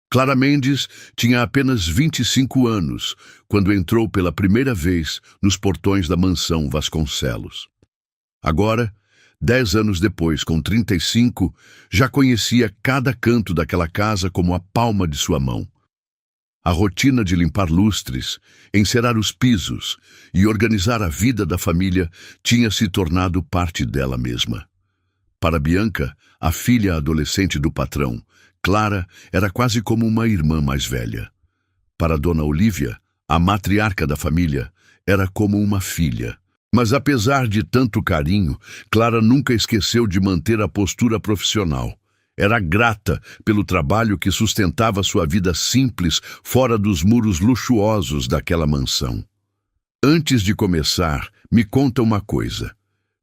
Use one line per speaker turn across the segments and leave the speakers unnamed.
Clara Mendes tinha apenas 25 anos quando entrou pela primeira vez nos portões da mansão Vasconcelos. Agora, 10 anos depois, com 35, já conhecia cada canto daquela casa como a palma de sua mão. A rotina de limpar lustres, encerar os pisos e organizar a vida da família tinha se tornado parte dela mesma. Para Bianca, a filha adolescente do patrão, Clara era quase como uma irmã mais velha. Para Dona Olívia, a matriarca da família, era como uma filha. Mas apesar de tanto carinho, Clara nunca esqueceu de manter a postura profissional. Era grata pelo trabalho que sustentava sua vida simples fora dos muros luxuosos daquela mansão. Antes de começar, me conta uma coisa.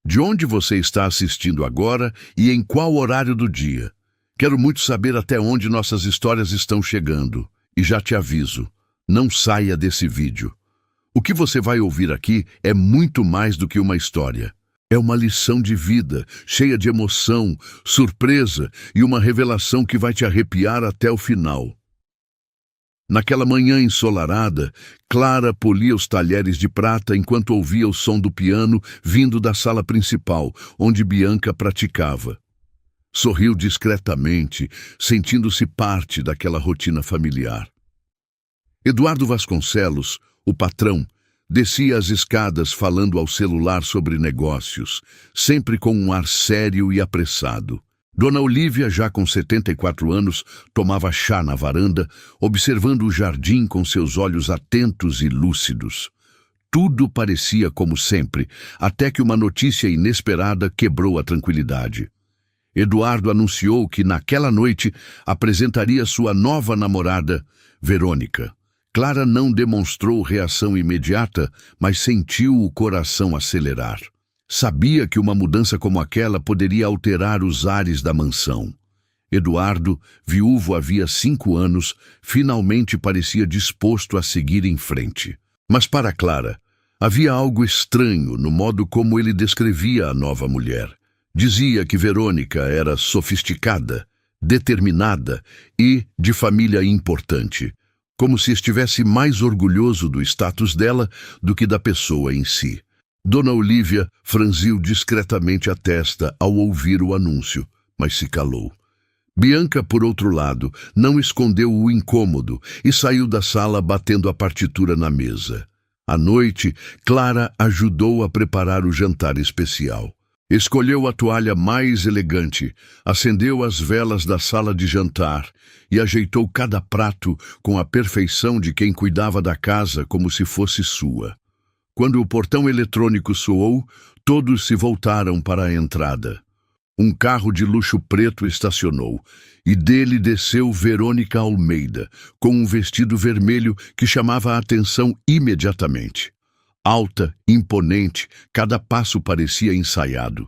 De onde você está assistindo agora e em qual horário do dia? Quero muito saber até onde nossas histórias estão chegando. E já te aviso, não saia desse vídeo. O que você vai ouvir aqui é muito mais do que uma história. É uma lição de vida, cheia de emoção, surpresa e uma revelação que vai te arrepiar até o final. Naquela manhã ensolarada, Clara polia os talheres de prata enquanto ouvia o som do piano vindo da sala principal, onde Bianca praticava. Sorriu discretamente, sentindo-se parte daquela rotina familiar. Eduardo Vasconcelos, o patrão, descia as escadas falando ao celular sobre negócios, sempre com um ar sério e apressado. Dona Olívia, já com 74 anos, tomava chá na varanda, observando o jardim com seus olhos atentos e lúcidos. Tudo parecia como sempre, até que uma notícia inesperada quebrou a tranquilidade. Eduardo anunciou que naquela noite apresentaria sua nova namorada, Verônica. Clara não demonstrou reação imediata, mas sentiu o coração acelerar. Sabia que uma mudança como aquela poderia alterar os ares da mansão. Eduardo, viúvo havia 5 anos, finalmente parecia disposto a seguir em frente. Mas para Clara, havia algo estranho no modo como ele descrevia a nova mulher. Dizia que Verônica era sofisticada, determinada e de família importante, como se estivesse mais orgulhoso do status dela do que da pessoa em si. Dona Olívia franziu discretamente a testa ao ouvir o anúncio, mas se calou. Bianca, por outro lado, não escondeu o incômodo e saiu da sala batendo a partitura na mesa. À noite, Clara ajudou a preparar o jantar especial. Escolheu a toalha mais elegante, acendeu as velas da sala de jantar e ajeitou cada prato com a perfeição de quem cuidava da casa como se fosse sua. Quando o portão eletrônico soou, todos se voltaram para a entrada. Um carro de luxo preto estacionou e dele desceu Verônica Almeida, com um vestido vermelho que chamava a atenção imediatamente. Alta, imponente, cada passo parecia ensaiado.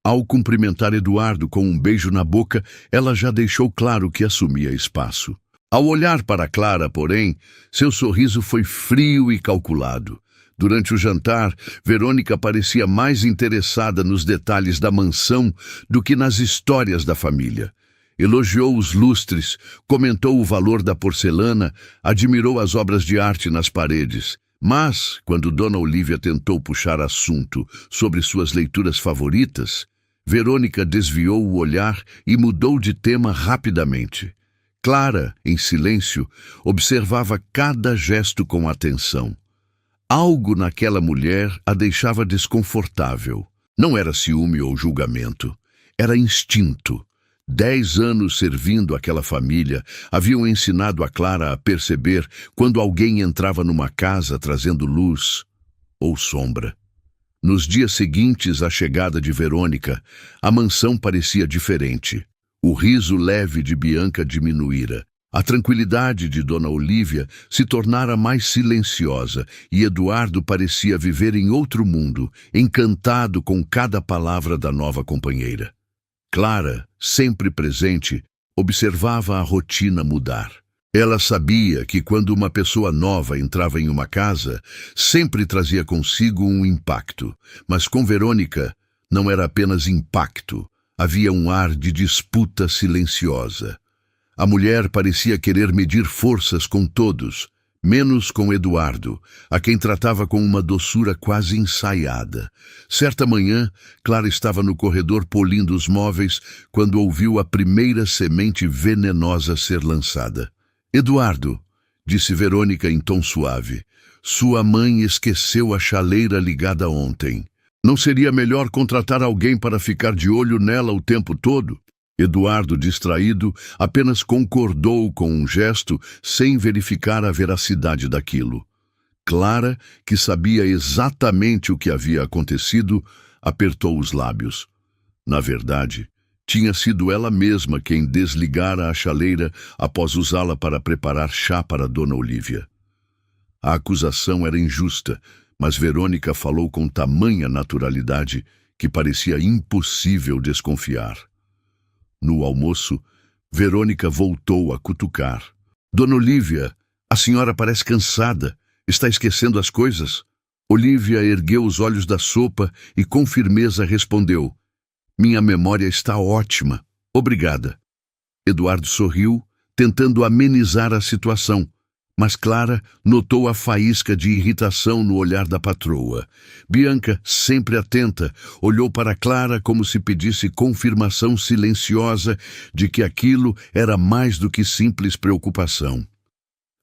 Ao cumprimentar Eduardo com um beijo na boca, ela já deixou claro que assumia espaço. Ao olhar para Clara, porém, seu sorriso foi frio e calculado. Durante o jantar, Verônica parecia mais interessada nos detalhes da mansão do que nas histórias da família. Elogiou os lustres, comentou o valor da porcelana, admirou as obras de arte nas paredes. Mas, quando Dona Olívia tentou puxar assunto sobre suas leituras favoritas, Verônica desviou o olhar e mudou de tema rapidamente. Clara, em silêncio, observava cada gesto com atenção. Algo naquela mulher a deixava desconfortável. Não era ciúme ou julgamento, era instinto. 10 anos servindo aquela família haviam ensinado a Clara a perceber quando alguém entrava numa casa trazendo luz ou sombra. Nos dias seguintes à chegada de Verônica, a mansão parecia diferente. O riso leve de Bianca diminuíra. A tranquilidade de Dona Olívia se tornara mais silenciosa e Eduardo parecia viver em outro mundo, encantado com cada palavra da nova companheira. Clara, sempre presente, observava a rotina mudar. Ela sabia que quando uma pessoa nova entrava em uma casa, sempre trazia consigo um impacto. Mas com Verônica, não era apenas impacto, havia um ar de disputa silenciosa. A mulher parecia querer medir forças com todos, menos com Eduardo, a quem tratava com uma doçura quase ensaiada. Certa manhã, Clara estava no corredor polindo os móveis quando ouviu a primeira semente venenosa ser lançada. "Eduardo", disse Verônica em tom suave, "sua mãe esqueceu a chaleira ligada ontem. Não seria melhor contratar alguém para ficar de olho nela o tempo todo?" Eduardo, distraído, apenas concordou com um gesto sem verificar a veracidade daquilo. Clara, que sabia exatamente o que havia acontecido, apertou os lábios. Na verdade, tinha sido ela mesma quem desligara a chaleira após usá-la para preparar chá para Dona Olívia. A acusação era injusta, mas Verônica falou com tamanha naturalidade que parecia impossível desconfiar. No almoço, Verônica voltou a cutucar. "Dona Olívia, a senhora parece cansada. Está esquecendo as coisas?" Olívia ergueu os olhos da sopa e com firmeza respondeu: "Minha memória está ótima. Obrigada." Eduardo sorriu, tentando amenizar a situação, mas Clara notou a faísca de irritação no olhar da patroa. Bianca, sempre atenta, olhou para Clara como se pedisse confirmação silenciosa de que aquilo era mais do que simples preocupação.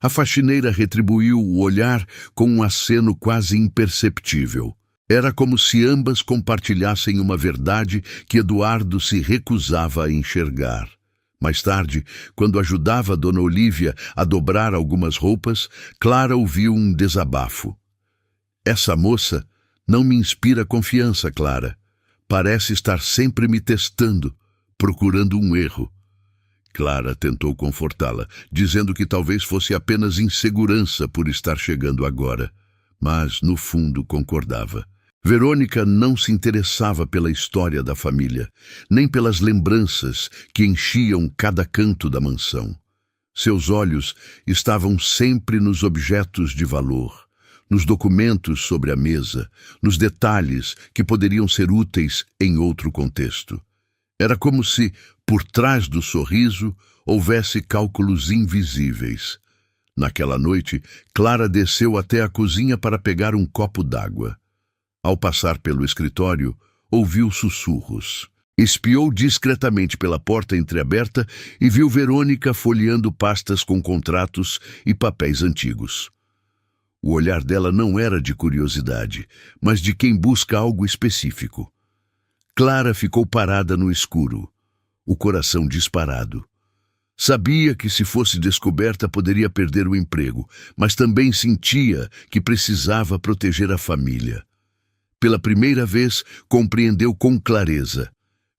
A faxineira retribuiu o olhar com um aceno quase imperceptível. Era como se ambas compartilhassem uma verdade que Eduardo se recusava a enxergar. Mais tarde, quando ajudava Dona Olívia a dobrar algumas roupas, Clara ouviu um desabafo. "Essa moça não me inspira confiança, Clara. Parece estar sempre me testando, procurando um erro." Clara tentou confortá-la, dizendo que talvez fosse apenas insegurança por estar chegando agora, mas, no fundo, concordava. Verônica não se interessava pela história da família, nem pelas lembranças que enchiam cada canto da mansão. Seus olhos estavam sempre nos objetos de valor, nos documentos sobre a mesa, nos detalhes que poderiam ser úteis em outro contexto. Era como se, por trás do sorriso, houvesse cálculos invisíveis. Naquela noite, Clara desceu até a cozinha para pegar um copo d'água. Ao passar pelo escritório, ouviu sussurros. Espiou discretamente pela porta entreaberta e viu Verônica folheando pastas com contratos e papéis antigos. O olhar dela não era de curiosidade, mas de quem busca algo específico. Clara ficou parada no escuro, o coração disparado. Sabia que se fosse descoberta poderia perder o emprego, mas também sentia que precisava proteger a família. Pela primeira vez, compreendeu com clareza.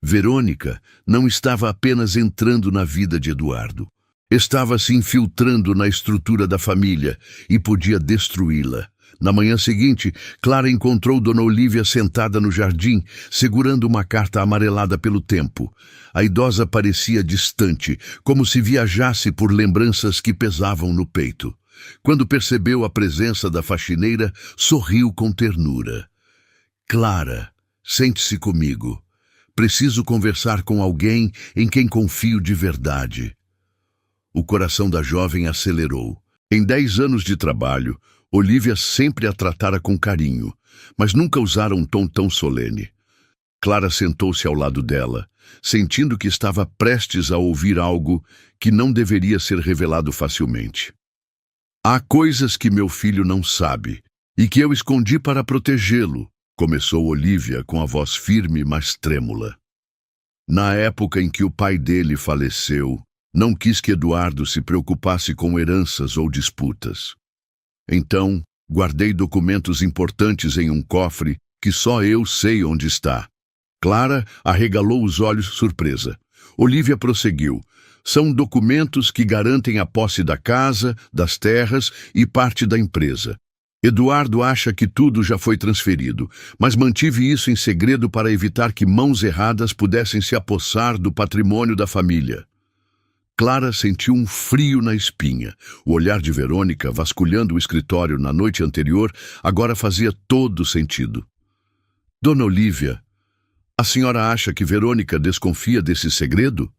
Verônica não estava apenas entrando na vida de Eduardo. Estava se infiltrando na estrutura da família e podia destruí-la. Na manhã seguinte, Clara encontrou Dona Olívia sentada no jardim, segurando uma carta amarelada pelo tempo. A idosa parecia distante, como se viajasse por lembranças que pesavam no peito. Quando percebeu a presença da faxineira, sorriu com ternura. "Clara, sente-se comigo. Preciso conversar com alguém em quem confio de verdade." O coração da jovem acelerou. Em 10 anos de trabalho, Olívia sempre a tratara com carinho, mas nunca usara um tom tão solene. Clara sentou-se ao lado dela, sentindo que estava prestes a ouvir algo que não deveria ser revelado facilmente. "Há coisas que meu filho não sabe e que eu escondi para protegê-lo", começou Olívia com a voz firme, mas trêmula. "Na época em que o pai dele faleceu, não quis que Eduardo se preocupasse com heranças ou disputas. Então, guardei documentos importantes em um cofre que só eu sei onde está." Clara arregalou os olhos surpresa. Olívia prosseguiu. "São documentos que garantem a posse da casa, das terras e parte da empresa. Eduardo acha que tudo já foi transferido, mas mantive isso em segredo para evitar que mãos erradas pudessem se apossar do patrimônio da família." Clara sentiu um frio na espinha. O olhar de Verônica, vasculhando o escritório na noite anterior, agora fazia todo sentido. "Dona Olívia, a senhora acha que Verônica desconfia desse segredo?"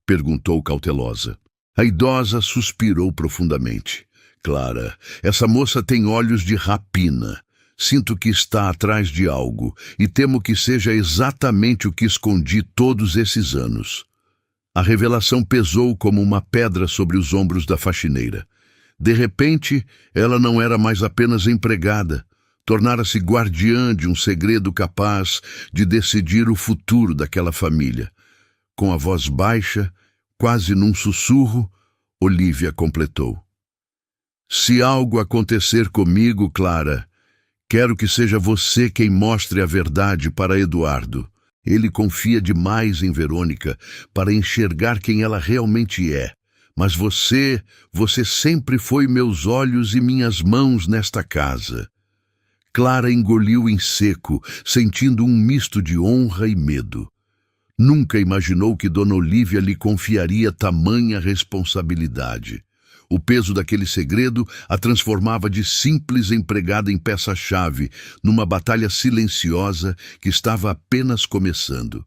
perguntou cautelosa. A idosa suspirou profundamente. Clara, essa moça tem olhos de rapina. Sinto que está atrás de algo e temo que seja exatamente o que escondi todos esses anos. A revelação pesou como uma pedra sobre os ombros da faxineira. De repente, ela não era mais apenas empregada. Tornara-se guardiã de um segredo capaz de decidir o futuro daquela família. Com a voz baixa, quase num sussurro, Olivia completou. Se algo acontecer comigo, Clara, quero que seja você quem mostre a verdade para Eduardo. Ele confia demais em Verônica para enxergar quem ela realmente é. Mas você sempre foi meus olhos e minhas mãos nesta casa. Clara engoliu em seco, sentindo um misto de honra e medo. Nunca imaginou que Dona Olívia lhe confiaria tamanha responsabilidade. O peso daquele segredo a transformava de simples empregada em peça-chave, numa batalha silenciosa que estava apenas começando.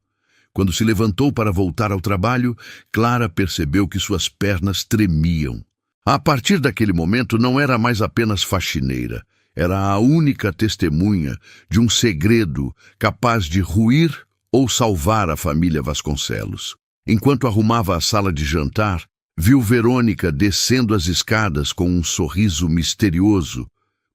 Quando se levantou para voltar ao trabalho, Clara percebeu que suas pernas tremiam. A partir daquele momento não era mais apenas faxineira. Era a única testemunha de um segredo capaz de ruir ou salvar a família Vasconcelos. Enquanto arrumava a sala de jantar, viu Verônica descendo as escadas com um sorriso misterioso,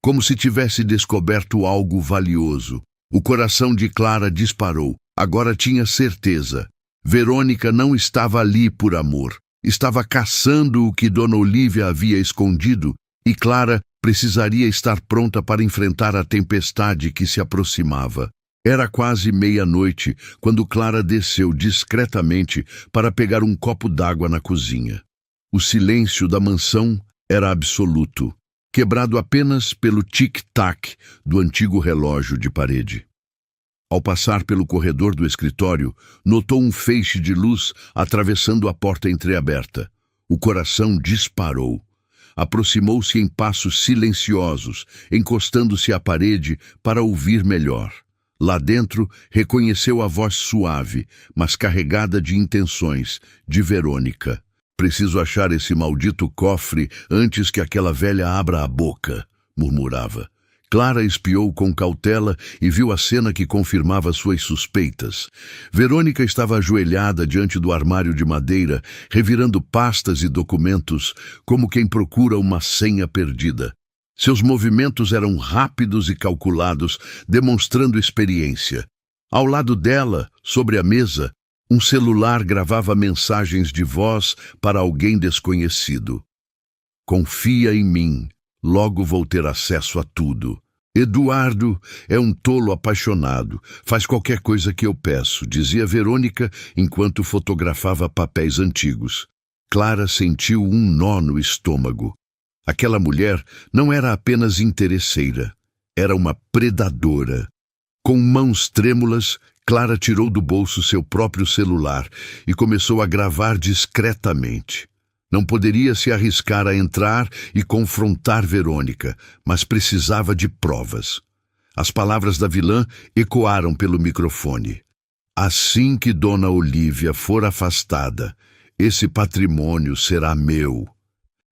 como se tivesse descoberto algo valioso. O coração de Clara disparou. Agora tinha certeza. Verônica não estava ali por amor. Estava caçando o que Dona Olívia havia escondido e Clara precisaria estar pronta para enfrentar a tempestade que se aproximava. Era quase meia-noite quando Clara desceu discretamente para pegar um copo d'água na cozinha. O silêncio da mansão era absoluto, quebrado apenas pelo tic-tac do antigo relógio de parede. Ao passar pelo corredor do escritório, notou um feixe de luz atravessando a porta entreaberta. O coração disparou. Aproximou-se em passos silenciosos, encostando-se à parede para ouvir melhor. Lá dentro, reconheceu a voz suave, mas carregada de intenções, de Verônica. Preciso achar esse maldito cofre antes que aquela velha abra a boca, murmurava. Clara espiou com cautela e viu a cena que confirmava suas suspeitas. Verônica estava ajoelhada diante do armário de madeira, revirando pastas e documentos, como quem procura uma senha perdida. Seus movimentos eram rápidos e calculados, demonstrando experiência. Ao lado dela, sobre a mesa, um celular gravava mensagens de voz para alguém desconhecido. Confia em mim, logo vou ter acesso a tudo. Eduardo é um tolo apaixonado, faz qualquer coisa que eu peço, dizia Verônica enquanto fotografava papéis antigos. Clara sentiu um nó no estômago. Aquela mulher não era apenas interesseira, era uma predadora. Com mãos trêmulas, Clara tirou do bolso seu próprio celular e começou a gravar discretamente. Não poderia se arriscar a entrar e confrontar Verônica, mas precisava de provas. As palavras da vilã ecoaram pelo microfone. Assim que Dona Olívia for afastada, esse patrimônio será meu.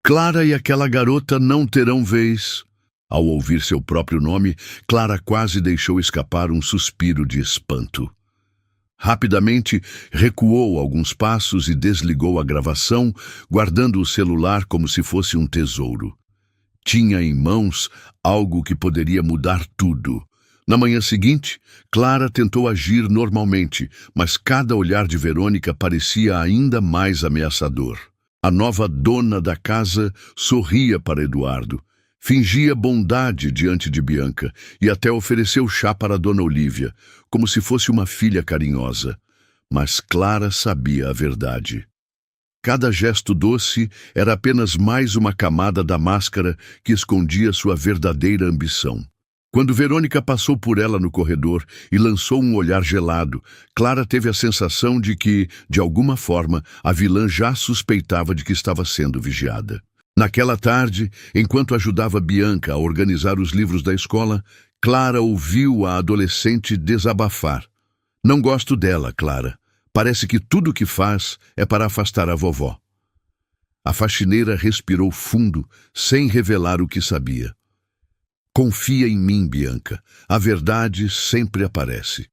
Clara e aquela garota não terão vez. Ao ouvir seu próprio nome, Clara quase deixou escapar um suspiro de espanto. Rapidamente, recuou alguns passos e desligou a gravação, guardando o celular como se fosse um tesouro. Tinha em mãos algo que poderia mudar tudo. Na manhã seguinte, Clara tentou agir normalmente, mas cada olhar de Verônica parecia ainda mais ameaçador. A nova dona da casa sorria para Eduardo, fingia bondade diante de Bianca e até ofereceu chá para Dona Olívia, como se fosse uma filha carinhosa. Mas Clara sabia a verdade. Cada gesto doce era apenas mais uma camada da máscara que escondia sua verdadeira ambição. Quando Verônica passou por ela no corredor e lançou um olhar gelado, Clara teve a sensação de que, de alguma forma, a vilã já suspeitava de que estava sendo vigiada. Naquela tarde, enquanto ajudava Bianca a organizar os livros da escola, Clara ouviu a adolescente desabafar. Não gosto dela, Clara. Parece que tudo o que faz é para afastar a vovó. A faxineira respirou fundo, sem revelar o que sabia. Confia em mim, Bianca. A verdade sempre aparece.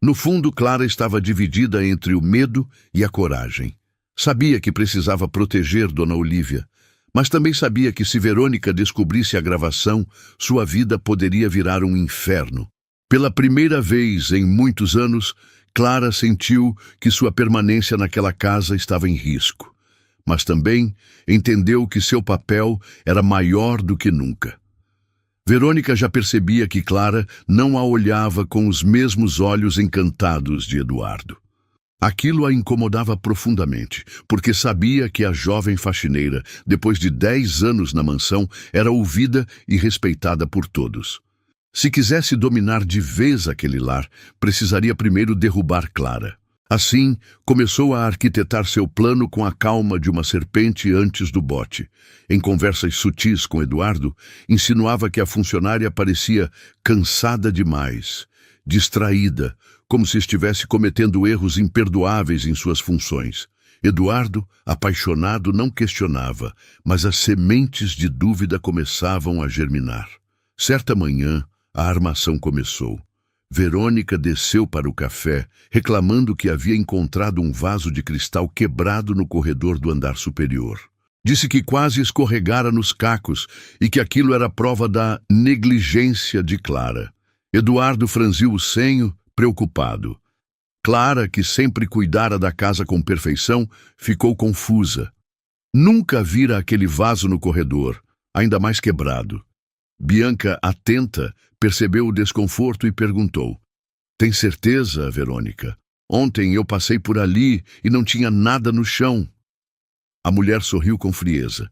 No fundo, Clara estava dividida entre o medo e a coragem. Sabia que precisava proteger Dona Olívia, mas também sabia que se Verônica descobrisse a gravação, sua vida poderia virar um inferno. Pela primeira vez em muitos anos, Clara sentiu que sua permanência naquela casa estava em risco. Mas também entendeu que seu papel era maior do que nunca. Verônica já percebia que Clara não a olhava com os mesmos olhos encantados de Eduardo. Aquilo a incomodava profundamente, porque sabia que a jovem faxineira, depois de 10 anos na mansão, era ouvida e respeitada por todos. Se quisesse dominar de vez aquele lar, precisaria primeiro derrubar Clara. Assim, começou a arquitetar seu plano com a calma de uma serpente antes do bote. Em conversas sutis com Eduardo, insinuava que a funcionária parecia cansada demais, distraída, como se estivesse cometendo erros imperdoáveis em suas funções. Eduardo, apaixonado, não questionava, mas as sementes de dúvida começavam a germinar. Certa manhã, a armação começou. Verônica desceu para o café, reclamando que havia encontrado um vaso de cristal quebrado no corredor do andar superior. Disse que quase escorregara nos cacos e que aquilo era prova da negligência de Clara. Eduardo franziu o senho, preocupado. Clara, que sempre cuidara da casa com perfeição, ficou confusa. Nunca vira aquele vaso no corredor, ainda mais quebrado. Bianca, atenta, percebeu o desconforto e perguntou: "Tem certeza, Verônica? Ontem eu passei por ali e não tinha nada no chão." A mulher sorriu com frieza.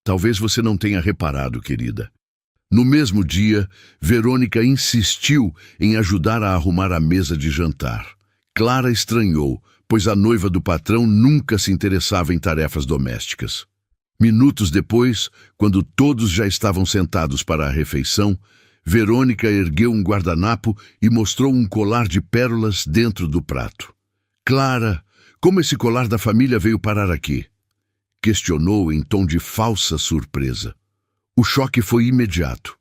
"Talvez você não tenha reparado, querida." No mesmo dia, Verônica insistiu em ajudar a arrumar a mesa de jantar. Clara estranhou, pois a noiva do patrão nunca se interessava em tarefas domésticas. Minutos depois, quando todos já estavam sentados para a refeição, Verônica ergueu um guardanapo e mostrou um colar de pérolas dentro do prato. "Clara, como esse colar da família veio parar aqui?" questionou em tom de falsa surpresa. O choque foi imediato.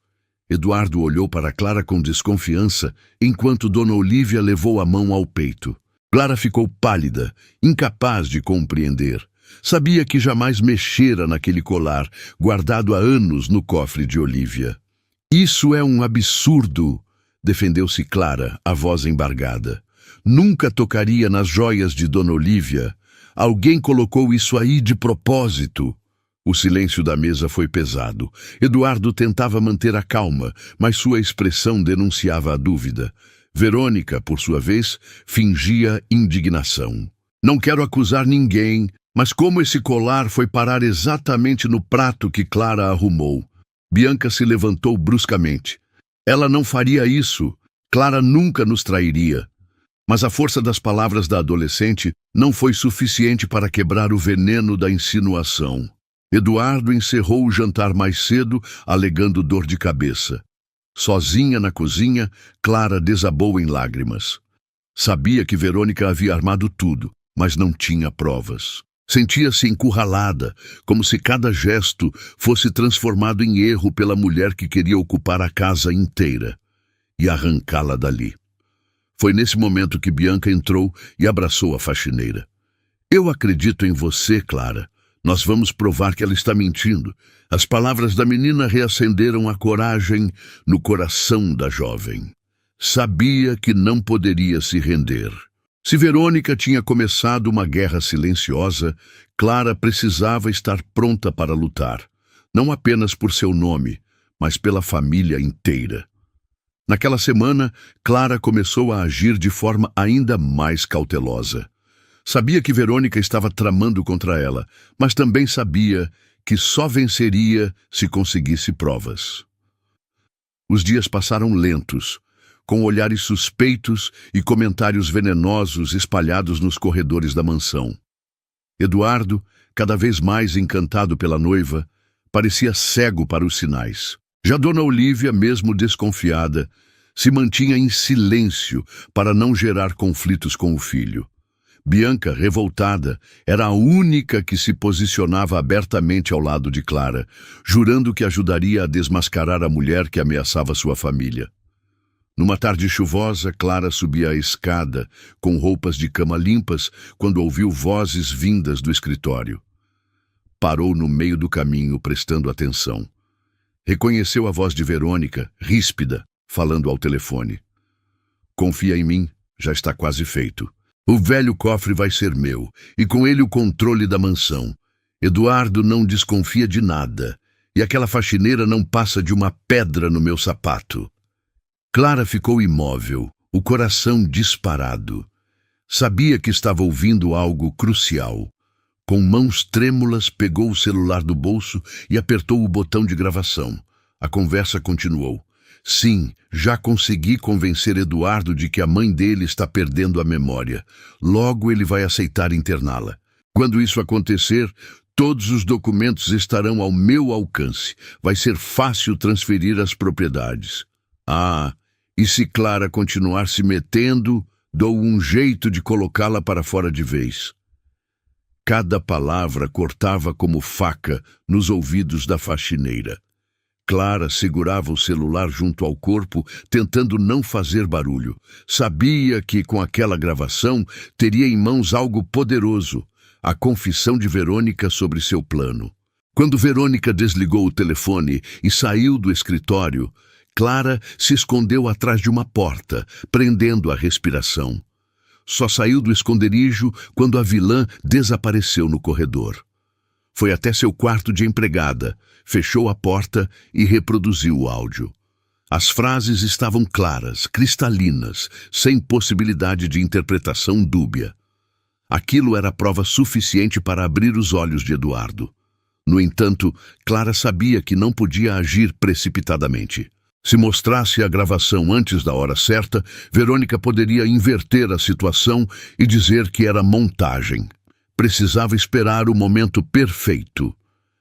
Eduardo olhou para Clara com desconfiança, enquanto Dona Olívia levou a mão ao peito. Clara ficou pálida, incapaz de compreender. Sabia que jamais mexera naquele colar, guardado há anos no cofre de Olívia. "Isso é um absurdo", defendeu-se Clara, a voz embargada. "Nunca tocaria nas joias de Dona Olívia. Alguém colocou isso aí de propósito." O silêncio da mesa foi pesado. Eduardo tentava manter a calma, mas sua expressão denunciava a dúvida. Verônica, por sua vez, fingia indignação. "Não quero acusar ninguém, mas como esse colar foi parar exatamente no prato que Clara arrumou?" Bianca se levantou bruscamente. "Ela não faria isso. Clara nunca nos trairia." Mas a força das palavras da adolescente não foi suficiente para quebrar o veneno da insinuação. Eduardo encerrou o jantar mais cedo, alegando dor de cabeça. Sozinha na cozinha, Clara desabou em lágrimas. Sabia que Verônica havia armado tudo, mas não tinha provas. Sentia-se encurralada, como se cada gesto fosse transformado em erro pela mulher que queria ocupar a casa inteira e arrancá-la dali. Foi nesse momento que Bianca entrou e abraçou a faxineira. "Eu acredito em você, Clara. Nós vamos provar que ela está mentindo." As palavras da menina reacenderam a coragem no coração da jovem. Sabia que não poderia se render. Se Verônica tinha começado uma guerra silenciosa, Clara precisava estar pronta para lutar, não apenas por seu nome, mas pela família inteira. Naquela semana, Clara começou a agir de forma ainda mais cautelosa. Sabia que Verônica estava tramando contra ela, mas também sabia que só venceria se conseguisse provas. Os dias passaram lentos, com olhares suspeitos e comentários venenosos espalhados nos corredores da mansão. Eduardo, cada vez mais encantado pela noiva, parecia cego para os sinais. Já Dona Olívia, mesmo desconfiada, se mantinha em silêncio para não gerar conflitos com o filho. Bianca, revoltada, era a única que se posicionava abertamente ao lado de Clara, jurando que ajudaria a desmascarar a mulher que ameaçava sua família. Numa tarde chuvosa, Clara subia a escada, com roupas de cama limpas, quando ouviu vozes vindas do escritório. Parou no meio do caminho, prestando atenção. Reconheceu a voz de Verônica, ríspida, falando ao telefone. Confia em mim, já está quase feito. O velho cofre vai ser meu, e com ele o controle da mansão. Eduardo não desconfia de nada, e aquela faxineira não passa de uma pedra no meu sapato. Clara ficou imóvel, o coração disparado. Sabia que estava ouvindo algo crucial. Com mãos trêmulas, pegou o celular do bolso e apertou o botão de gravação. A conversa continuou. Sim, já consegui convencer Eduardo de que a mãe dele está perdendo a memória. Logo ele vai aceitar interná-la. Quando isso acontecer, todos os documentos estarão ao meu alcance. Vai ser fácil transferir as propriedades. Ah, e se Clara continuar se metendo, dou um jeito de colocá-la para fora de vez. Cada palavra cortava como faca nos ouvidos da faxineira. Clara segurava o celular junto ao corpo, tentando não fazer barulho. Sabia que, com aquela gravação, teria em mãos algo poderoso, a confissão de Verônica sobre seu plano. Quando Verônica desligou o telefone e saiu do escritório, Clara se escondeu atrás de uma porta, prendendo a respiração. Só saiu do esconderijo quando a vilã desapareceu no corredor. Foi até seu quarto de empregada, fechou a porta e reproduziu o áudio. As frases estavam claras, cristalinas, sem possibilidade de interpretação dúbia. Aquilo era prova suficiente para abrir os olhos de Eduardo. No entanto, Clara sabia que não podia agir precipitadamente. Se mostrasse a gravação antes da hora certa, Verônica poderia inverter a situação e dizer que era montagem. Precisava esperar o momento perfeito.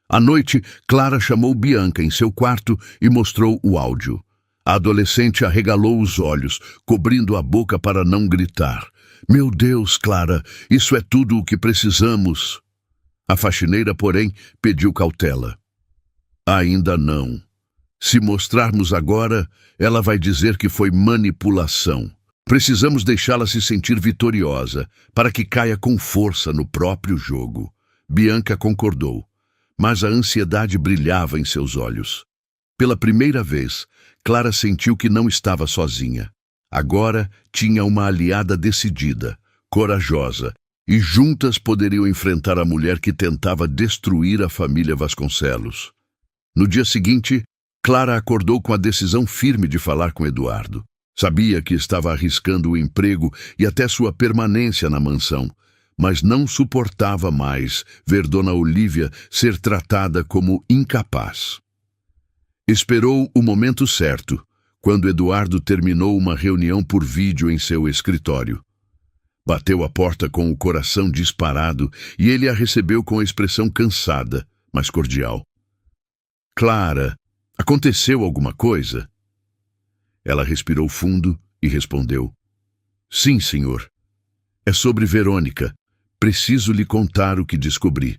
À noite, Clara chamou Bianca em seu quarto e mostrou o áudio. A adolescente arregalou os olhos, cobrindo a boca para não gritar. Meu Deus, Clara, isso é tudo o que precisamos. A faxineira, porém, pediu cautela. Ainda não. Se mostrarmos agora, ela vai dizer que foi manipulação. Precisamos deixá-la se sentir vitoriosa, para que caia com força no próprio jogo. Bianca concordou, mas a ansiedade brilhava em seus olhos. Pela primeira vez, Clara sentiu que não estava sozinha. Agora tinha uma aliada decidida, corajosa, e juntas poderiam enfrentar a mulher que tentava destruir a família Vasconcelos. No dia seguinte, Clara acordou com a decisão firme de falar com Eduardo. Sabia que estava arriscando o emprego e até sua permanência na mansão, mas não suportava mais ver Dona Olívia ser tratada como incapaz. Esperou o momento certo, quando Eduardo terminou uma reunião por vídeo em seu escritório. Bateu a porta com o coração disparado e ele a recebeu com a expressão cansada, mas cordial. Clara, aconteceu alguma coisa? Ela respirou fundo e respondeu. Sim, senhor. É sobre Verônica. Preciso lhe contar o que descobri.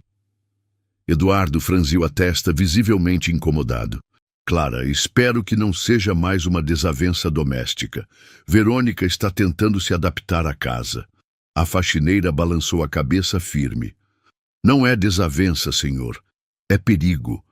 Eduardo franziu a testa, visivelmente incomodado. Clara, espero que não seja mais uma desavença doméstica. Verônica está tentando se adaptar à casa. A faxineira balançou a cabeça firme. Não é desavença, senhor. É perigo.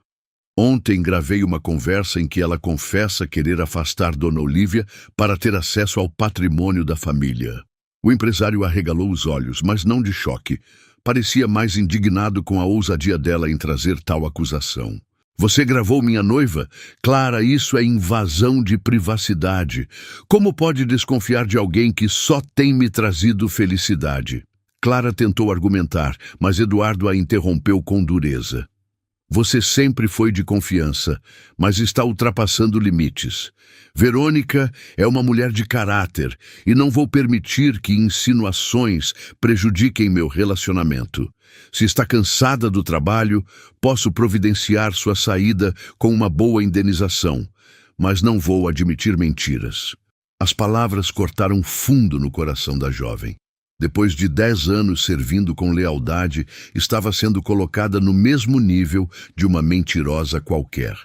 Ontem gravei uma conversa em que ela confessa querer afastar Dona Olívia para ter acesso ao patrimônio da família. O empresário arregalou os olhos, mas não de choque. Parecia mais indignado com a ousadia dela em trazer tal acusação. Você gravou minha noiva? Clara, isso é invasão de privacidade. Como pode desconfiar de alguém que só tem me trazido felicidade? Clara tentou argumentar, mas Eduardo a interrompeu com dureza. Você sempre foi de confiança, mas está ultrapassando limites. Verônica é uma mulher de caráter e não vou permitir que insinuações prejudiquem meu relacionamento. Se está cansada do trabalho, posso providenciar sua saída com uma boa indenização, mas não vou admitir mentiras. As palavras cortaram fundo no coração da jovem. Depois de 10 anos servindo com lealdade, estava sendo colocada no mesmo nível de uma mentirosa qualquer.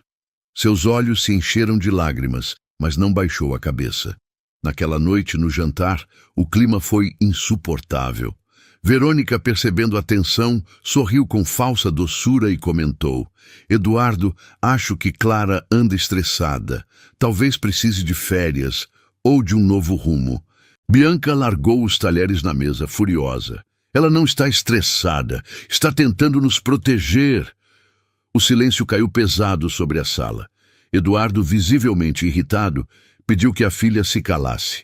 Seus olhos se encheram de lágrimas, mas não baixou a cabeça. Naquela noite, no jantar, o clima foi insuportável. Verônica, percebendo a tensão, sorriu com falsa doçura e comentou: Eduardo, acho que Clara anda estressada. Talvez precise de férias ou de um novo rumo. Bianca largou os talheres na mesa, furiosa. Ela não está estressada, está tentando nos proteger. O silêncio caiu pesado sobre a sala. Eduardo, visivelmente irritado, pediu que a filha se calasse.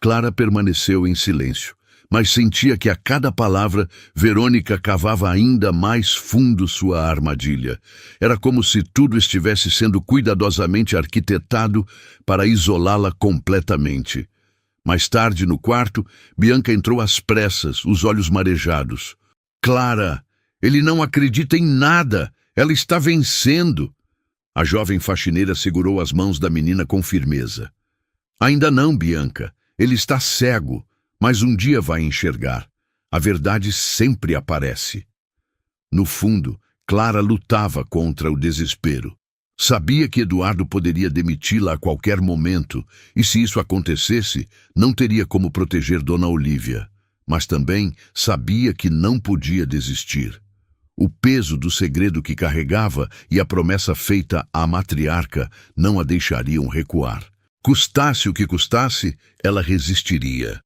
Clara permaneceu em silêncio, mas sentia que a cada palavra Verônica cavava ainda mais fundo sua armadilha. Era como se tudo estivesse sendo cuidadosamente arquitetado para isolá-la completamente. Mais tarde, no quarto, Bianca entrou às pressas, os olhos marejados. Clara, ele não acredita em nada. Ela está vencendo. A jovem faxineira segurou as mãos da menina com firmeza. Ainda não, Bianca. Ele está cego, mas um dia vai enxergar. A verdade sempre aparece. No fundo, Clara lutava contra o desespero. Sabia que Eduardo poderia demiti-la a qualquer momento, e se isso acontecesse, não teria como proteger Dona Olívia. Mas também sabia que não podia desistir. O peso do segredo que carregava e a promessa feita à matriarca não a deixariam recuar. Custasse o que custasse, ela resistiria.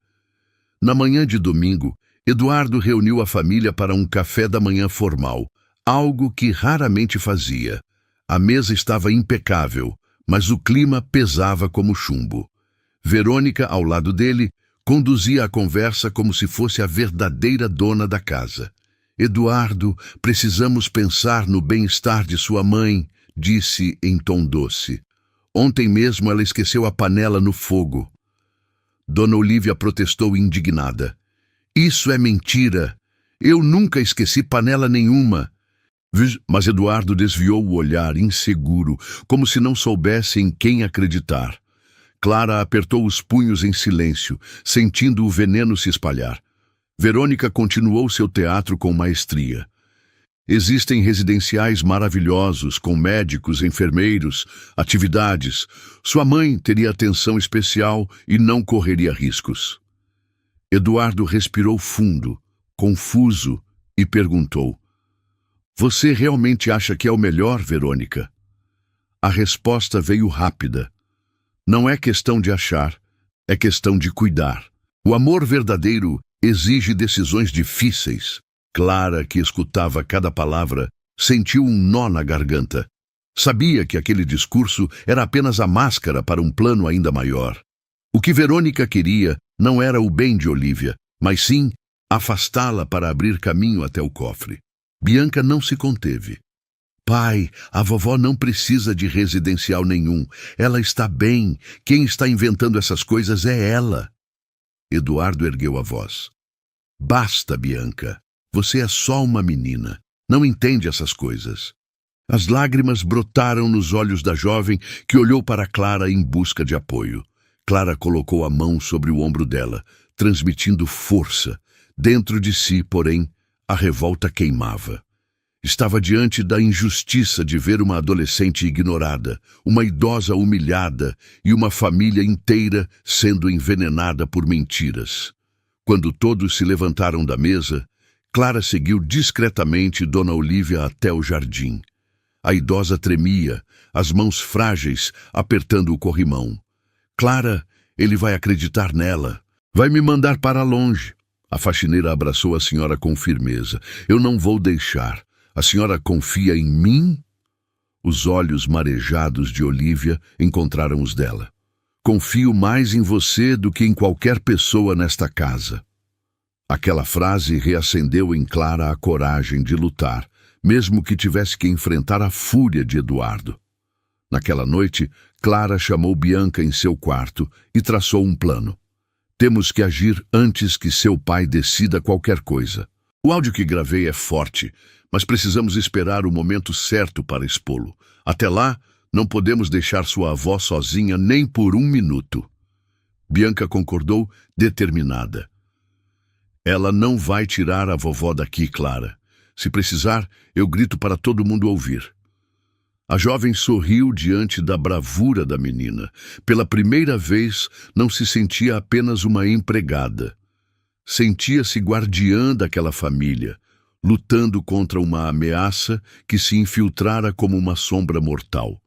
Na manhã de domingo, Eduardo reuniu a família para um café da manhã formal, algo que raramente fazia. A mesa estava impecável, mas o clima pesava como chumbo. Verônica, ao lado dele, conduzia a conversa como se fosse a verdadeira dona da casa. Eduardo, precisamos pensar no bem-estar de sua mãe, disse em tom doce. Ontem mesmo ela esqueceu a panela no fogo. Dona Olívia protestou indignada. Isso é mentira. Eu nunca esqueci panela nenhuma. Mas Eduardo desviou o olhar, inseguro, como se não soubesse em quem acreditar. Clara apertou os punhos em silêncio, sentindo o veneno se espalhar. Verônica continuou seu teatro com maestria. Existem residenciais maravilhosos, com médicos, enfermeiros, atividades. Sua mãe teria atenção especial e não correria riscos. Eduardo respirou fundo, confuso, e perguntou: Você realmente acha que é o melhor, Verônica? A resposta veio rápida. Não é questão de achar, é questão de cuidar. O amor verdadeiro exige decisões difíceis. Clara, que escutava cada palavra, sentiu um nó na garganta. Sabia que aquele discurso era apenas a máscara para um plano ainda maior. O que Verônica queria não era o bem de Olívia, mas sim afastá-la para abrir caminho até o cofre. Bianca não se conteve. Pai, a vovó não precisa de residencial nenhum. Ela está bem. Quem está inventando essas coisas é ela. Eduardo ergueu a voz. Basta, Bianca. Você é só uma menina. Não entende essas coisas. As lágrimas brotaram nos olhos da jovem, que olhou para Clara em busca de apoio. Clara colocou a mão sobre o ombro dela, transmitindo força. Dentro de si, porém, a revolta queimava. Estava diante da injustiça de ver uma adolescente ignorada, uma idosa humilhada e uma família inteira sendo envenenada por mentiras. Quando todos se levantaram da mesa, Clara seguiu discretamente Dona Olívia até o jardim. A idosa tremia, as mãos frágeis apertando o corrimão. Clara, ele vai acreditar nela. Vai me mandar para longe. A faxineira abraçou a senhora com firmeza. Eu não vou deixar. A senhora confia em mim? Os olhos marejados de Olívia encontraram os dela. Confio mais em você do que em qualquer pessoa nesta casa. Aquela frase reacendeu em Clara a coragem de lutar, mesmo que tivesse que enfrentar a fúria de Eduardo. Naquela noite, Clara chamou Bianca em seu quarto e traçou um plano. Temos que agir antes que seu pai decida qualquer coisa. O áudio que gravei é forte, mas precisamos esperar o momento certo para expô-lo. Até lá, não podemos deixar sua avó sozinha nem por um minuto. Bianca concordou, determinada. Ela não vai tirar a vovó daqui, Clara. Se precisar, eu grito para todo mundo ouvir. A jovem sorriu diante da bravura da menina. Pela primeira vez, não se sentia apenas uma empregada. Sentia-se guardiã daquela família, lutando contra uma ameaça que se infiltrara como uma sombra mortal.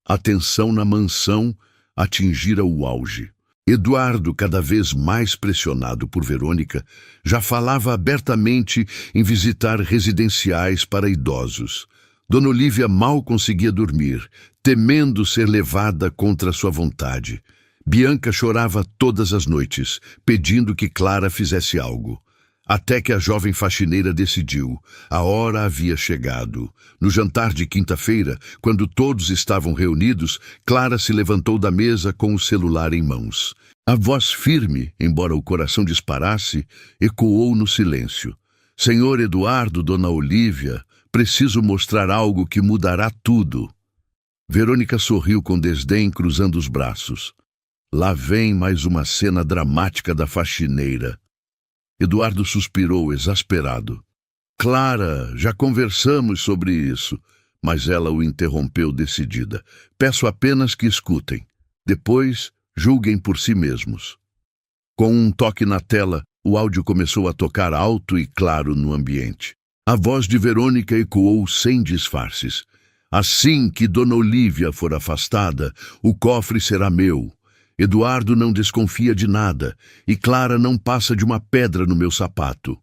A tensão na mansão atingira o auge. Eduardo, cada vez mais pressionado por Verônica, já falava abertamente em visitar residenciais para idosos. Dona Olívia mal conseguia dormir, temendo ser levada contra sua vontade. Bianca chorava todas as noites, pedindo que Clara fizesse algo. Até que a jovem faxineira decidiu. A hora havia chegado. No jantar de quinta-feira, quando todos estavam reunidos, Clara se levantou da mesa com o celular em mãos. A voz firme, embora o coração disparasse, ecoou no silêncio. Senhor Eduardo, Dona Olívia, preciso mostrar algo que mudará tudo. Verônica sorriu com desdém, cruzando os braços. Lá vem mais uma cena dramática da faxineira. Eduardo suspirou, exasperado. Clara, já conversamos sobre isso, mas ela o interrompeu decidida. Peço apenas que escutem. Depois, julguem por si mesmos. Com um toque na tela, o áudio começou a tocar alto e claro no ambiente. A voz de Verônica ecoou sem disfarces. Assim que Dona Olívia for afastada, o cofre será meu. Eduardo não desconfia de nada, e Clara não passa de uma pedra no meu sapato.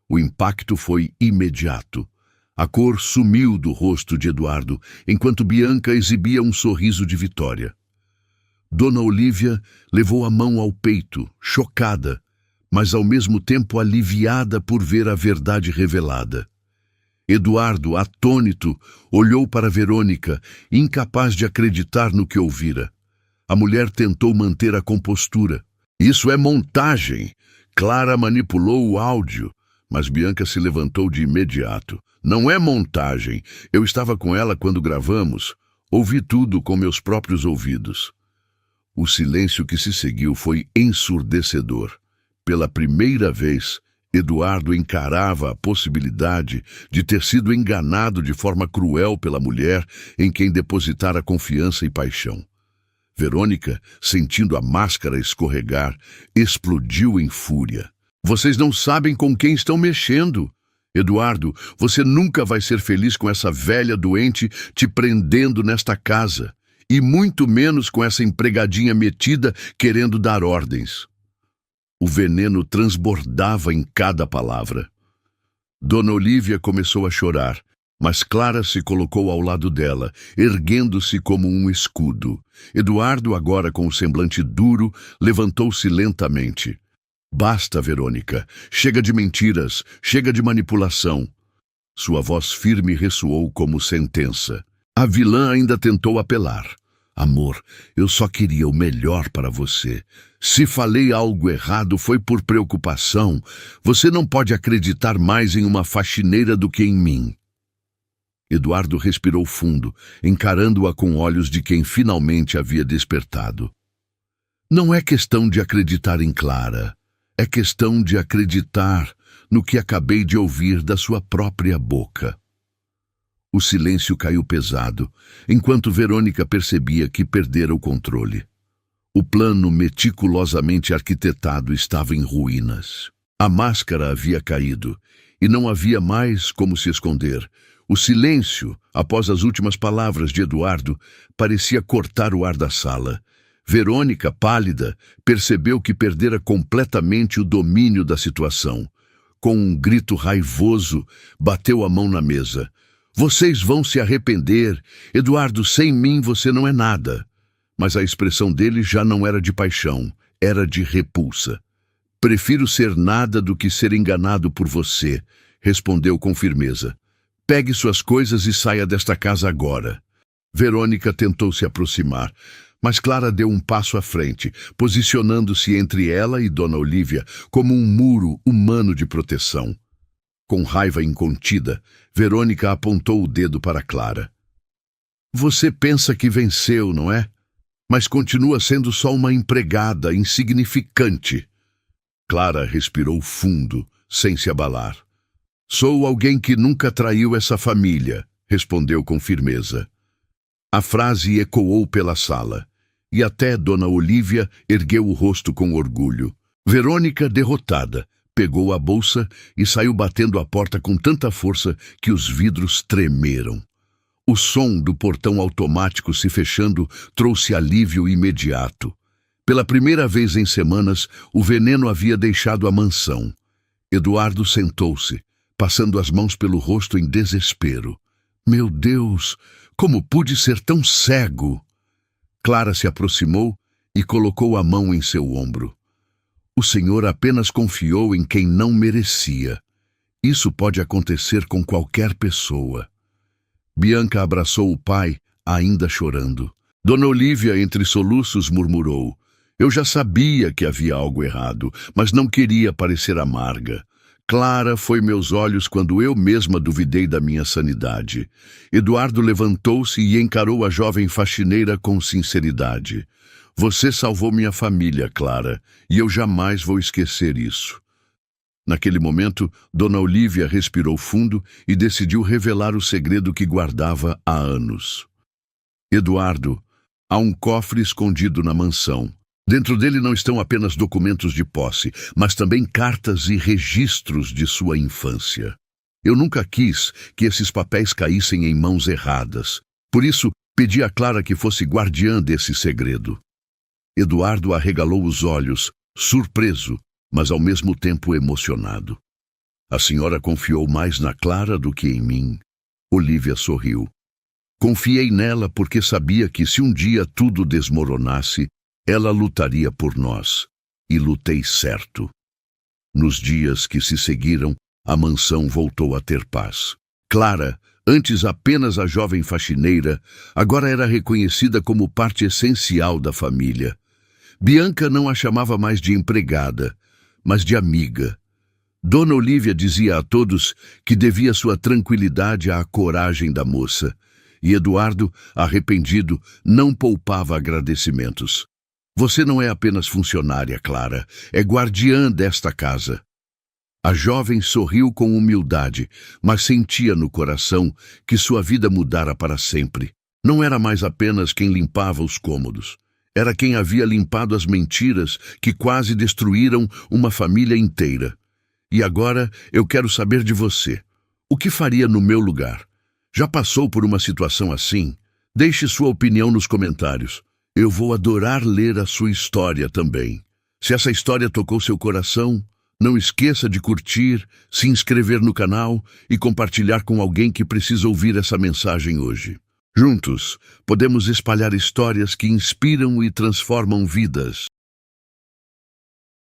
O impacto foi imediato. A cor sumiu do rosto de Eduardo, enquanto Bianca exibia um sorriso de vitória. Dona Olívia levou a mão ao peito, chocada, mas ao mesmo tempo aliviada por ver a verdade revelada. Eduardo, atônito, olhou para Verônica, incapaz de acreditar no que ouvira. A mulher tentou manter a compostura. Isso é montagem. Clara manipulou o áudio, mas Bianca se levantou de imediato. Não é montagem. Eu estava com ela quando gravamos. Ouvi tudo com meus próprios ouvidos. O silêncio que se seguiu foi ensurdecedor. Pela primeira vez, Eduardo encarava a possibilidade de ter sido enganado de forma cruel pela mulher em quem depositara confiança e paixão. Verônica, sentindo a máscara escorregar, explodiu em fúria. Vocês não sabem com quem estão mexendo. Eduardo, você nunca vai ser feliz com essa velha doente te prendendo nesta casa, e muito menos com essa empregadinha metida querendo dar ordens. O veneno transbordava em cada palavra. Dona Olívia começou a chorar, mas Clara se colocou ao lado dela, erguendo-se como um escudo. Eduardo, agora com o semblante duro, levantou-se lentamente. Basta, Verônica. Chega de mentiras, chega de manipulação. Sua voz firme ressoou como sentença. A vilã ainda tentou apelar. Amor, eu só queria o melhor para você. Se falei algo errado foi por preocupação. Você não pode acreditar mais em uma faxineira do que em mim. Eduardo respirou fundo, encarando-a com olhos de quem finalmente havia despertado. Não é questão de acreditar em Clara. É questão de acreditar no que acabei de ouvir da sua própria boca. O silêncio caiu pesado, enquanto Verônica percebia que perdera o controle. O plano meticulosamente arquitetado estava em ruínas. A máscara havia caído, e não havia mais como se esconder. O silêncio, após as últimas palavras de Eduardo, parecia cortar o ar da sala. Verônica, pálida, percebeu que perdera completamente o domínio da situação. Com um grito raivoso, bateu a mão na mesa. Vocês vão se arrepender. Eduardo, sem mim você não é nada. Mas a expressão dele já não era de paixão, era de repulsa. Prefiro ser nada do que ser enganado por você, respondeu com firmeza. Pegue suas coisas e saia desta casa agora. Verônica tentou se aproximar, mas Clara deu um passo à frente, posicionando-se entre ela e Dona Olívia como um muro humano de proteção. Com raiva incontida, Verônica apontou o dedo para Clara. Você pensa que venceu, não é? Mas continua sendo só uma empregada insignificante. Clara respirou fundo, sem se abalar. Sou alguém que nunca traiu essa família, respondeu com firmeza. A frase ecoou pela sala, e até Dona Olívia ergueu o rosto com orgulho. Verônica, derrotada, pegou a bolsa e saiu batendo a porta com tanta força que os vidros tremeram. O som do portão automático se fechando trouxe alívio imediato. Pela primeira vez em semanas, o veneno havia deixado a mansão. Eduardo sentou-se, passando as mãos pelo rosto em desespero. Meu Deus, como pude ser tão cego? Clara se aproximou e colocou a mão em seu ombro. O Senhor apenas confiou em quem não merecia. Isso pode acontecer com qualquer pessoa. Bianca abraçou o pai, ainda chorando. Dona Olívia, entre soluços, murmurou. Eu já sabia que havia algo errado, mas não queria parecer amarga. Clara foi meus olhos quando eu mesma duvidei da minha sanidade. Eduardo levantou-se e encarou a jovem faxineira com sinceridade. Você salvou minha família, Clara, e eu jamais vou esquecer isso. Naquele momento, Dona Olívia respirou fundo e decidiu revelar o segredo que guardava há anos. Eduardo, há um cofre escondido na mansão. Dentro dele não estão apenas documentos de posse, mas também cartas e registros de sua infância. Eu nunca quis que esses papéis caíssem em mãos erradas. Por isso, pedi a Clara que fosse guardiã desse segredo. Eduardo arregalou os olhos, surpreso, mas ao mesmo tempo emocionado. A senhora confiou mais na Clara do que em mim. Olívia sorriu. Confiei nela porque sabia que se um dia tudo desmoronasse, ela lutaria por nós, e lutei certo. Nos dias que se seguiram, a mansão voltou a ter paz. Clara, antes apenas a jovem faxineira, agora era reconhecida como parte essencial da família. Bianca não a chamava mais de empregada, mas de amiga. Dona Olívia dizia a todos que devia sua tranquilidade à coragem da moça, e Eduardo, arrependido, não poupava agradecimentos. Você não é apenas funcionária, Clara, é guardiã desta casa. A jovem sorriu com humildade, mas sentia no coração que sua vida mudara para sempre. Não era mais apenas quem limpava os cômodos. Era quem havia limpado as mentiras que quase destruíram uma família inteira. E agora eu quero saber de você. O que faria no meu lugar? Já passou por uma situação assim? Deixe sua opinião nos comentários. Eu vou adorar ler a sua história também. Se essa história tocou seu coração, não esqueça de curtir, se inscrever no canal e compartilhar com alguém que precisa ouvir essa mensagem hoje. Juntos, podemos espalhar histórias que inspiram e transformam vidas.